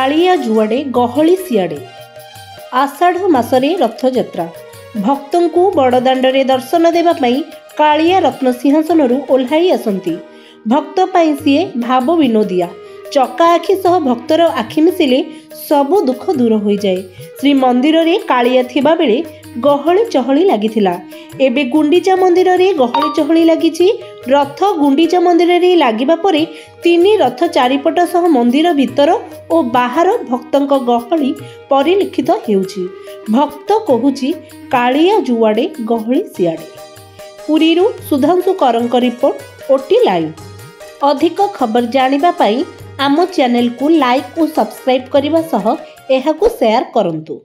कालिया जुआड़े गहली सियाड़े। आषाढ़ मासरे रथयात्रा भक्तों को बड़दाण्डरे दर्शन देवाई कालिया रत्न सिंहासनरू ओह्लाई आसती। भक्त पाई सीए भाव विनोदिया चका आखि सह भक्तर आखि मिसिले सबु दुख दूर हो जाए। श्री मंदिर रे कालिया थिबा बेले गहली चहली लागिथिला। एबे गुंडीचा मंदिर रे गहली चहली लागिछि। रथ गुंडीचा मंदिर रे लागिबा परे तीनी रथ चारिपट सह मंदिर भितर और बाहर भक्तंक गहली परिलक्षित हेउछि। भक्त कहूछि कालिया जुआड़े गहली सियाड़े। पुरीरू सुधांशु करंक रिपोर्ट ओटी लाइव। अधिक खबर जानिबा पाई आम चैनल को लाइक और सब्सक्राइब करने सह एहाकु शेयर करंतु।